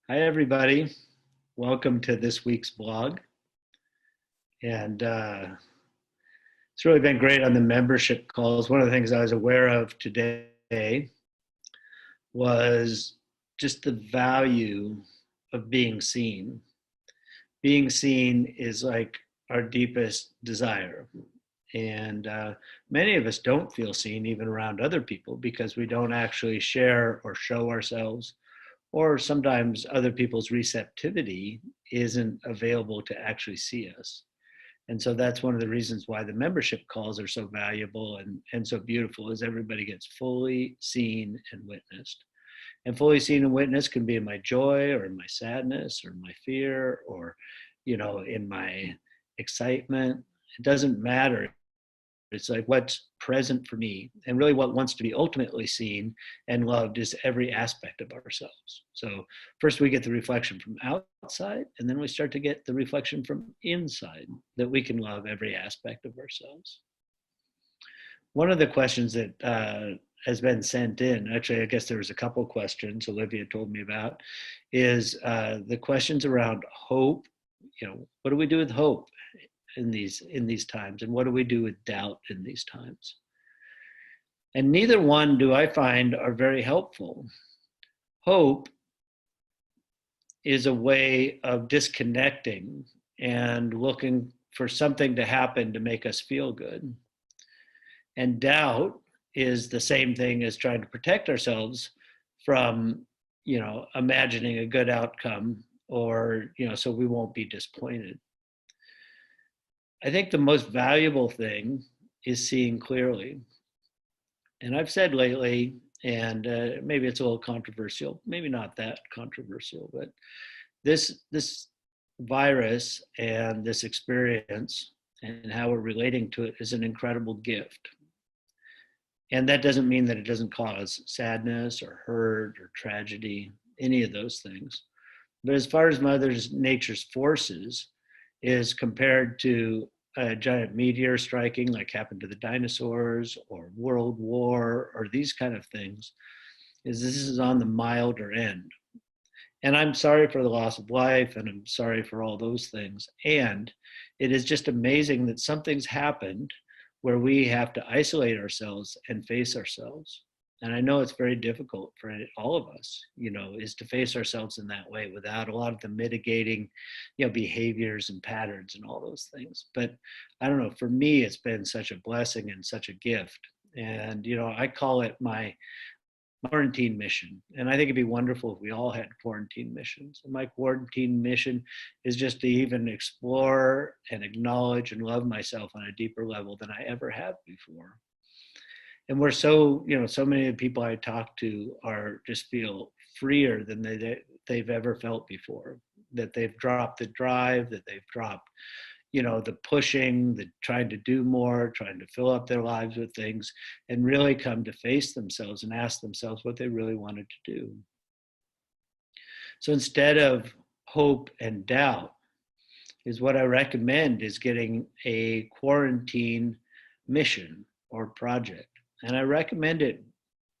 Hi, everybody. Welcome to this week's blog. And it's really been great on the membership calls. One of the things I was aware of today was just the value of being seen. Being seen is like our deepest desire. And many of us don't feel seen even around other people because we don't actually share or show ourselves, or sometimes other people's receptivity isn't available to actually see us. And so that's one of the reasons why the membership calls are so valuable and so beautiful, is everybody gets fully seen and witnessed. And fully seen and witnessed can be in my joy or in my sadness or my fear or, in my excitement. It doesn't matter. It's like what's present for me, and really what wants to be ultimately seen and loved is every aspect of ourselves. So first we get the reflection from outside, and then we start to get the reflection from inside, that we can love every aspect of ourselves. One of the questions that has been sent in, actually, I guess there was a couple questions Olivia told me about, is the questions around hope. What do we do with hope in these times, and what do we do with doubt in these times? And neither one do I find are very helpful. Hope is a way of disconnecting and looking for something to happen to make us feel good. And doubt is the same thing as trying to protect ourselves from, imagining a good outcome, or, so we won't be disappointed. I think the most valuable thing is seeing clearly. And I've said lately, and maybe it's a little controversial, maybe not that controversial, but this virus and this experience and how we're relating to it is an incredible gift. And that doesn't mean that it doesn't cause sadness or hurt or tragedy, any of those things. But as far as Mother Nature's forces is compared to a giant meteor striking, like happened to the dinosaurs, or World War, or these kind of things, is this is on the milder end. And I'm sorry for the loss of life, and I'm sorry for all those things. And it is just amazing that something's happened where we have to isolate ourselves and face ourselves. And I know it's very difficult for all of us, is to face ourselves in that way without a lot of the mitigating, behaviors and patterns and all those things. But I don't know, for me, it's been such a blessing and such a gift. And, I call it my quarantine mission. And I think it'd be wonderful if we all had quarantine missions. And my quarantine mission is just to even explore and acknowledge and love myself on a deeper level than I ever have before. And we're so many of the people I talk to are just feel freer than they've ever felt before, that they've dropped the drive, that they've dropped, the pushing, the trying to do more, trying to fill up their lives with things, and really come to face themselves and ask themselves what they really wanted to do. So instead of hope and doubt, is what I recommend is getting a quarantine mission or project. And I recommend it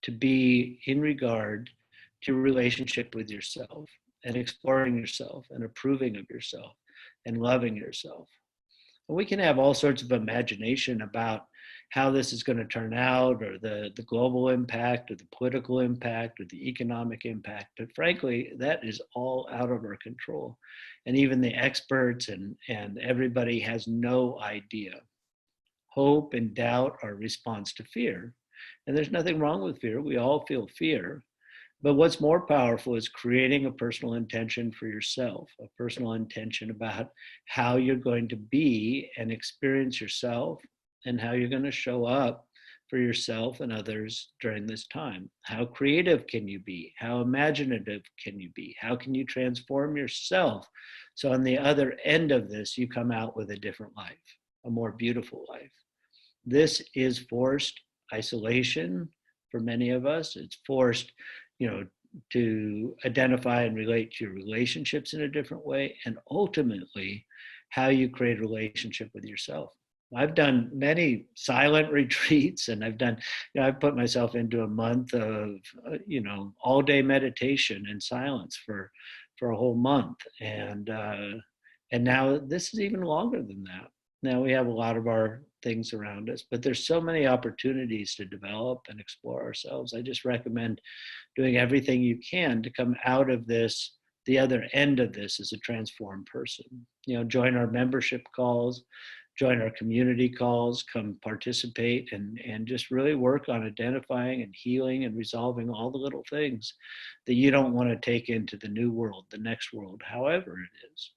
to be in regard to your relationship with yourself, and exploring yourself and approving of yourself and loving yourself. And we can have all sorts of imagination about how this is going to turn out, or the global impact, or the political impact, or the economic impact. But frankly, that is all out of our control. And even the experts and everybody has no idea. Hope and doubt are a response to fear. And there's nothing wrong with fear. We all feel fear. But what's more powerful is creating a personal intention for yourself, a personal intention about how you're going to be and experience yourself, and how you're going to show up for yourself and others during this time. How creative can you be? How imaginative can you be? How can you transform yourself so on the other end of this, you come out with a different life, a more beautiful life? This is forced isolation for many of us. It's forced, to identify and relate to your relationships in a different way, and ultimately how you create a relationship with yourself. I've done many silent retreats, and I've put myself into a month of, all day meditation and silence for a whole month. And now this is even longer than that. Now we have a lot of our things around us, but there's so many opportunities to develop and explore ourselves. I just recommend doing everything you can to come out of this, the other end of this, as a transformed person. Join our membership calls, join our community calls, come participate, and just really work on identifying and healing and resolving all the little things that you don't want to take into the new world, the next world, however it is.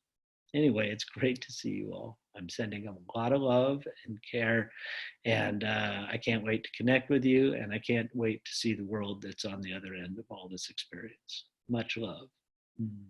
Anyway, it's great to see you all. I'm sending a lot of love and care, and I can't wait to connect with you, and I can't wait to see the world that's on the other end of all this experience. Much love. Mm.